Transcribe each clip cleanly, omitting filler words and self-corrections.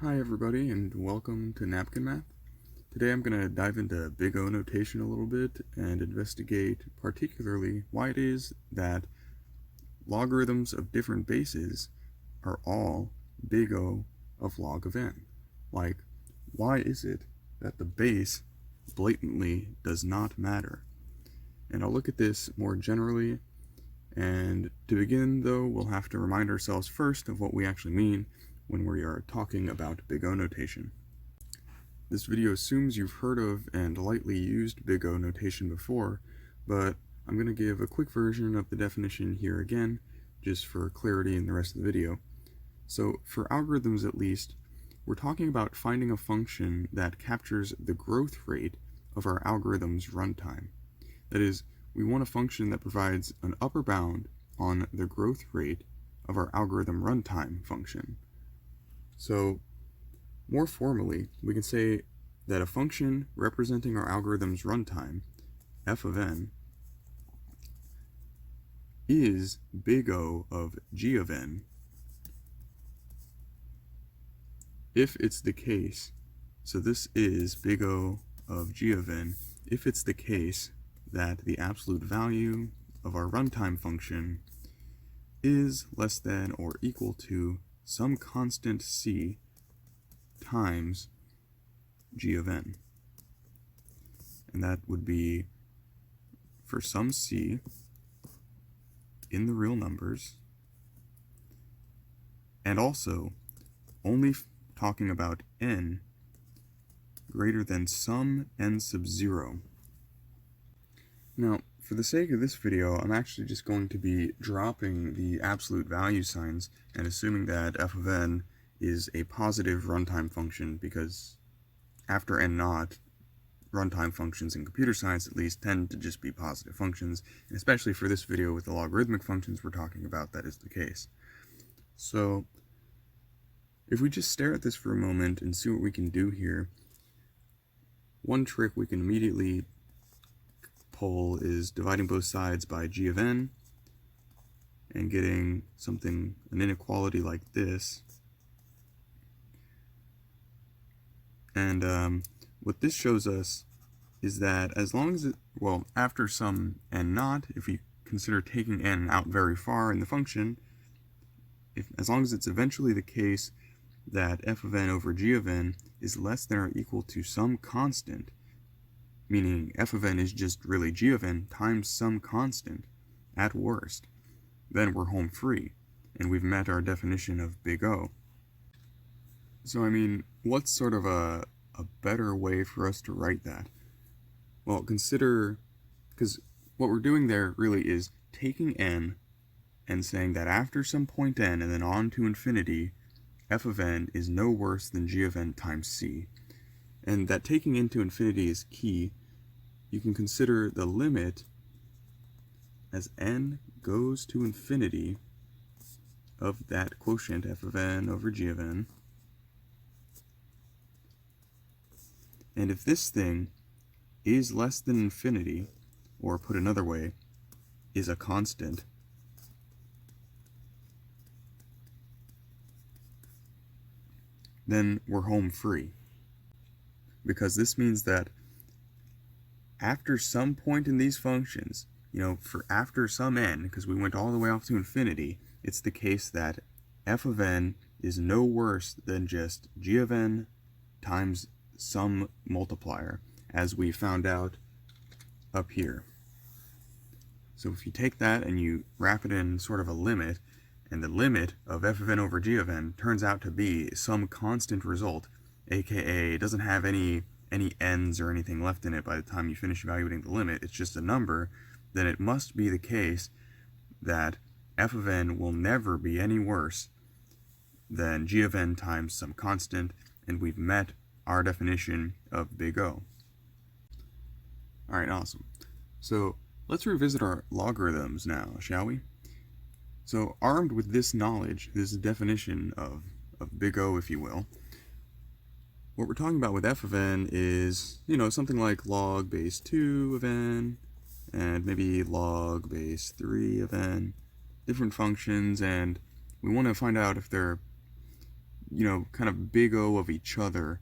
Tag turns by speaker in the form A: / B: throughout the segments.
A: Hi everybody and welcome to Napkin Math. Today I'm going to dive into big O notation a little bit and investigate particularly why it is that logarithms of different bases are all big O of log of n. Like, why is it that the base blatantly does not matter? And I'll look at this more generally, and to begin though, we'll have to remind ourselves first of what we actually mean when we are talking about big O notation. This video assumes you've heard of and lightly used big O notation before, but I'm going to give a quick version of the definition here again, just for clarity in the rest of the video. So for algorithms at least, we're talking about finding a function that captures the growth rate of our algorithm's runtime. That is, we want a function that provides an upper bound on the growth rate of our algorithm runtime function. So, more formally, we can say that a function representing our algorithm's runtime, f of n, is big O of g of n if it's the case, so this is big O of g of n, if it's the case that the absolute value of our runtime function is less than or equal to some constant c times g of n. And that would be for some c in the real numbers, and also only talking about n greater than some n sub 0. Now, for the sake of this video, I'm actually just going to be dropping the absolute value signs and assuming that f of n is a positive runtime function, because after n naught, runtime functions in computer science at least tend to just be positive functions, and especially for this video with the logarithmic functions we're talking about, that is the case. So if we just stare at this for a moment and see what we can do here, one trick we can immediately pull is dividing both sides by g of n and getting something, an inequality like this. And what this shows us is that as long as after some n naught, if we consider taking n out very far in the function, as long as it's eventually the case that f of n over g of n is less than or equal to some constant, meaning f of n is just really g of n times some constant at worst, then we're home free, and we've met our definition of big O. So I mean, what's sort of a better way for us to write that? Well, consider, because what we're doing there really is taking n and saying that after some point n and then on to infinity, f of n is no worse than g of n times c. And that taking n to infinity is key. You can consider the limit as n goes to infinity of that quotient f of n over g of n. And if this thing is less than infinity, or put another way, is a constant, then we're home free. Because this means that after some point in these functions, for after some n, because we went all the way off to infinity, it's the case that f of n is no worse than just g of n times some multiplier, as we found out up here. So if you take that and you wrap it in sort of a limit, and the limit of f of n over g of n turns out to be some constant result, aka it doesn't have any n's or anything left in it by the time you finish evaluating the limit, it's just a number, then it must be the case that f of n will never be any worse than g of n times some constant, and we've met our definition of big O. Alright, awesome. So let's revisit our logarithms now, shall we? So armed with this knowledge, this definition of big O, if you will, what we're talking about with f of n is, something like log base 2 of n, and maybe log base 3 of n, different functions, and we want to find out if they're kind of big O of each other.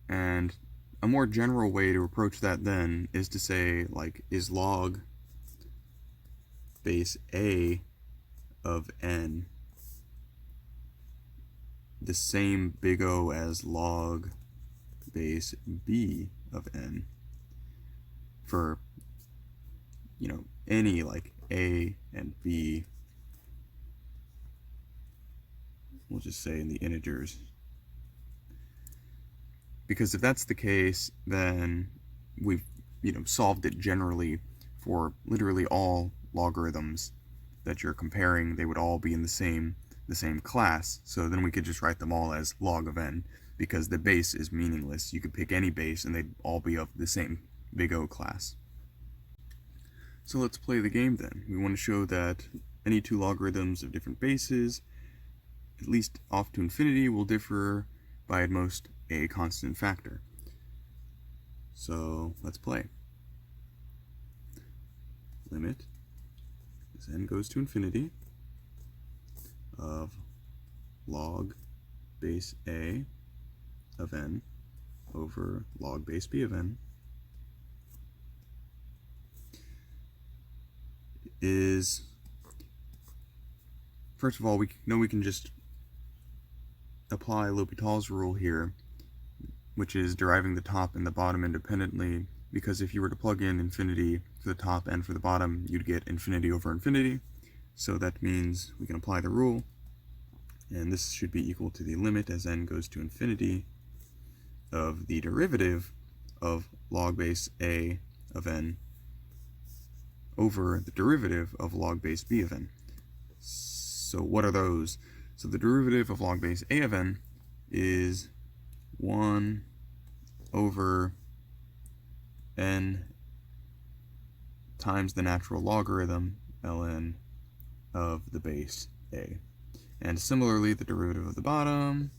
A: And a more general way to approach that then is to say, like, is log base A of n the same big O as log base B of n for, any, like, A and B, we'll just say in the integers. Because if that's the case, then we've, solved it generally for literally all logarithms that you're comparing. They would all be in the same class. So then we could just write them all as log of n, because the base is meaningless. You could pick any base and they'd all be of the same big O class. So let's play the game then. We want to show that any two logarithms of different bases, at least off to infinity, will differ by at most a constant factor. So let's play. Limit as n goes to infinity of log base A of n over log base B of n is, first of all, we know we can just apply L'Hopital's rule here, which is deriving the top and the bottom independently, because if you were to plug in infinity for the top and for the bottom, you'd get infinity over infinity. So that means we can apply the rule, and this should be equal to the limit as n goes to infinity of the derivative of log base A of n over the derivative of log base B of n. So what are those? So the derivative of log base A of n is 1 over n times the natural logarithm ln of the base A. And similarly, the derivative of the bottom,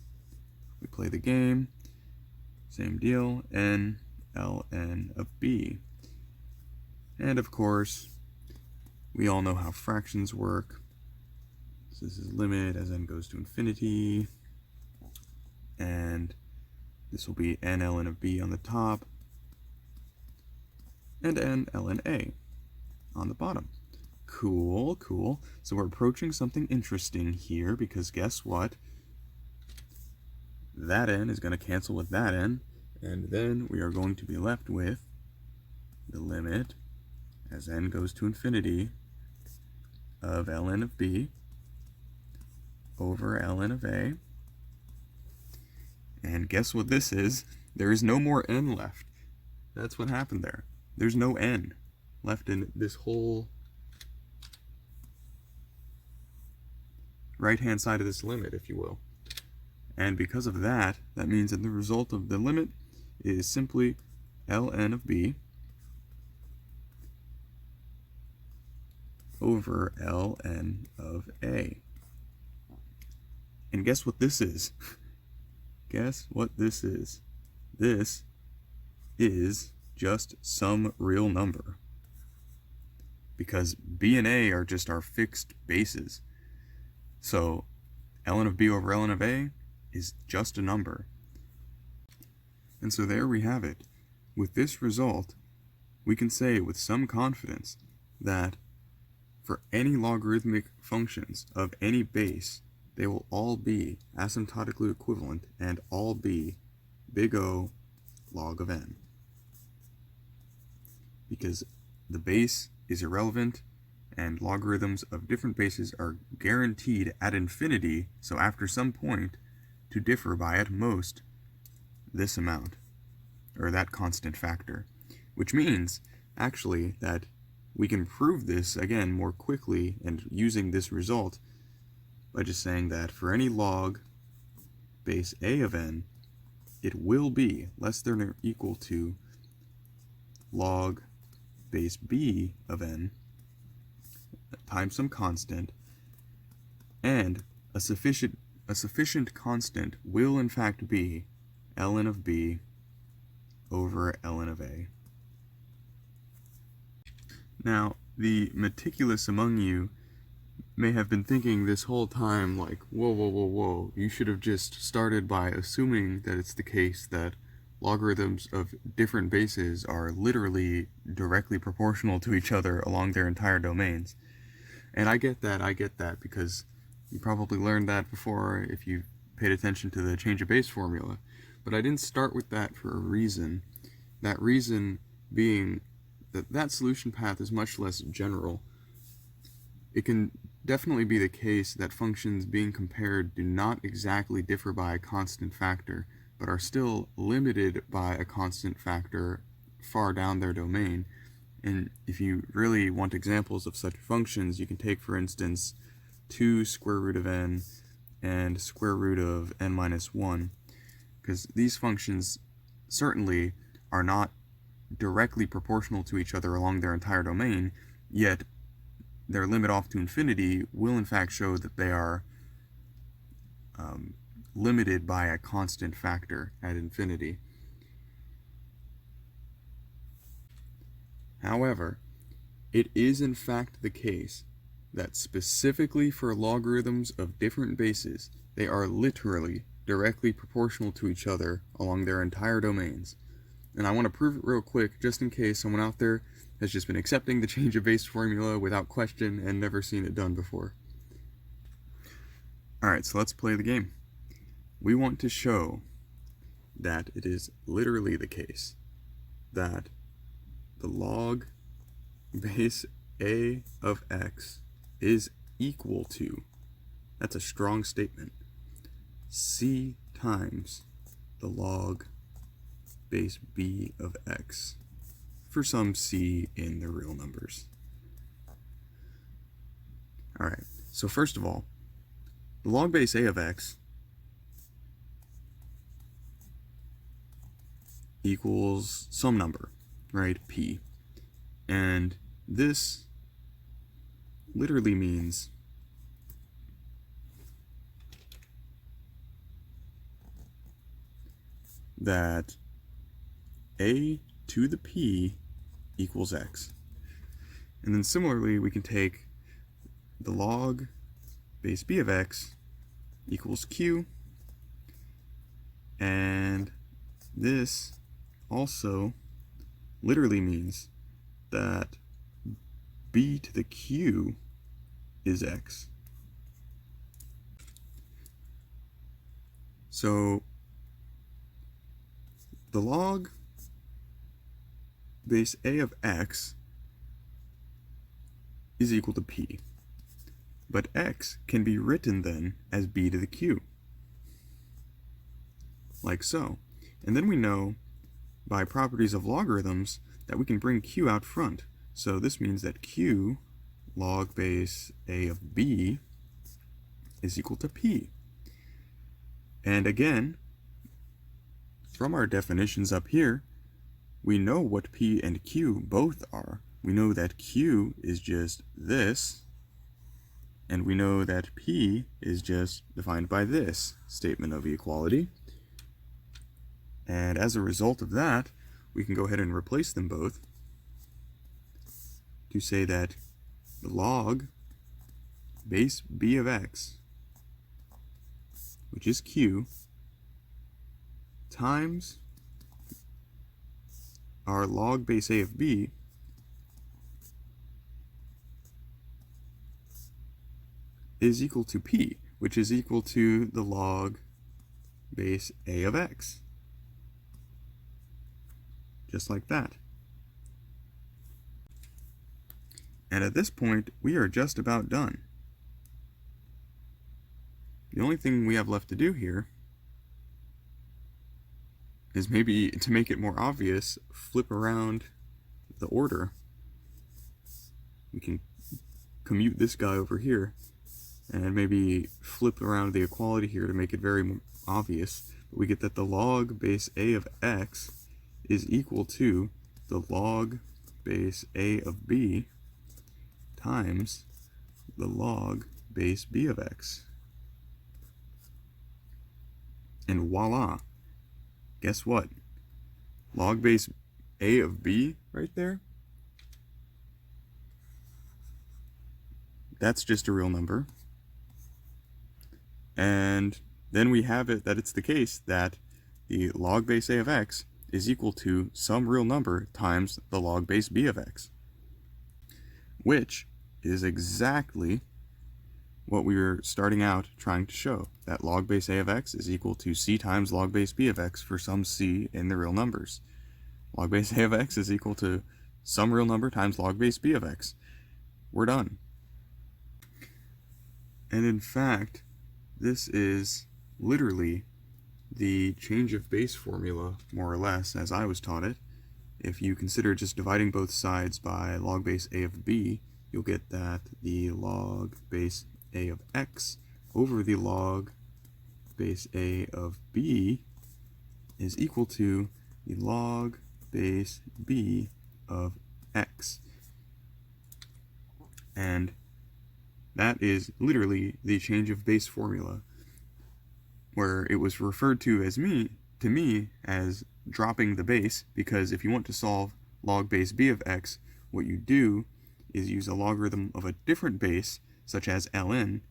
A: we play the game, same deal, n ln of b. And of course, we all know how fractions work. So this is limit as n goes to infinity, and this will be n ln of b on the top, and n ln a on the bottom. Cool, cool. So we're approaching something interesting here, because guess what? That n is going to cancel with that n, and then we are going to be left with the limit as n goes to infinity of ln of b over ln of a. And guess what this is? There is no more n left. That's what happened there. There's no n left in this whole right-hand side of this limit, if you will. And because of that, that means that the result of the limit is simply ln of b over ln of a. And guess what this is? Guess what this is? This is just some real number, because b and a are just our fixed bases. So ln of b over ln of a is just a number. And so there we have it. With this result, we can say with some confidence that for any logarithmic functions of any base, they will all be asymptotically equivalent and all be big O log of n. Because the base is irrelevant, and logarithms of different bases are guaranteed at infinity, so after some point, to differ by at most this amount, or that constant factor. Which means, actually, that we can prove this, again, more quickly and using this result by just saying that for any log base A of n, it will be less than or equal to log base B of n times some constant, and a sufficient constant will in fact be ln of b over ln of a. Now, the meticulous among you may have been thinking this whole time, like, whoa, whoa, whoa, whoa, you should have just started by assuming that it's the case that logarithms of different bases are literally directly proportional to each other along their entire domains. And I get that, because you probably learned that before if you paid attention to the change of base formula. But I didn't start with that for a reason. That reason being that that solution path is much less general. It can definitely be the case that functions being compared do not exactly differ by a constant factor, but are still limited by a constant factor far down their domain. And if you really want examples of such functions, you can take, for instance, 2 square root of n and square root of n minus 1, because these functions certainly are not directly proportional to each other along their entire domain, yet their limit off to infinity will in fact show that they are limited by a constant factor at infinity. However, it is in fact the case that specifically for logarithms of different bases, they are literally directly proportional to each other along their entire domains. And I want to prove it real quick, just in case someone out there has just been accepting the change of base formula without question and never seen it done before. Alright, so let's play the game. We want to show that it is literally the case that the log base a of x is equal to, that's a strong statement, c times the log base b of x for some c in the real numbers. Alright, so first of all, the log base a of x equals some number, right, p. And this literally means that a to the p equals x. And then similarly, we can take the log base b of x equals q, and this also literally means that b to the q is x. So the log base a of x is equal to p, but x can be written then as b to the q, like so. And then we know by properties of logarithms that we can bring q out front. So this means that q log base a of b is equal to p. And again, from our definitions up here, we know what p and q both are. We know that q is just this, and we know that p is just defined by this statement of equality. And as a result of that, we can go ahead and replace them both to say that the log base b of x, which is q, times our log base a of b is equal to p, which is equal to the log base a of x. Just like that. And at this point, we are just about done. The only thing we have left to do here is maybe, to make it more obvious, flip around the order. We can commute this guy over here, and maybe flip around the equality here to make it very obvious. But we get that the log base a of x is equal to the log base a of b times the log base b of x. And voila! Guess what? Log base a of b right there that's just a real number. And then we have it that it's the case that the log base a of x is equal to some real number times the log base b of x, which is exactly what we were starting out trying to show, that log base a of x is equal to c times log base b of x for some c in the real numbers. Log base a of x is equal to some real number times log base b of x. We're done. And in fact, this is literally the change of base formula, more or less, as I was taught it. If you consider just dividing both sides by log base a of b, you'll get that the log base a of x over the log base a of b is equal to the log base b of x. And that is literally the change of base formula, where it was referred to me as dropping the base, because if you want to solve log base b of x, what you do is use a logarithm of a different base, such as ln,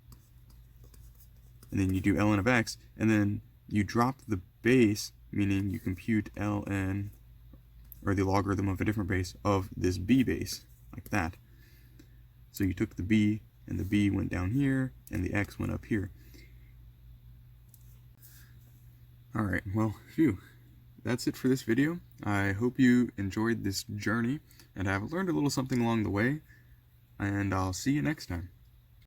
A: and then you do ln of x, and then you drop the base, meaning you compute ln, or the logarithm of a different base, of this b base, like that. So you took the b, and the b went down here, and the x went up here. Alright, well, phew. That's it for this video. I hope you enjoyed this journey, and have learned a little something along the way, and I'll see you next time.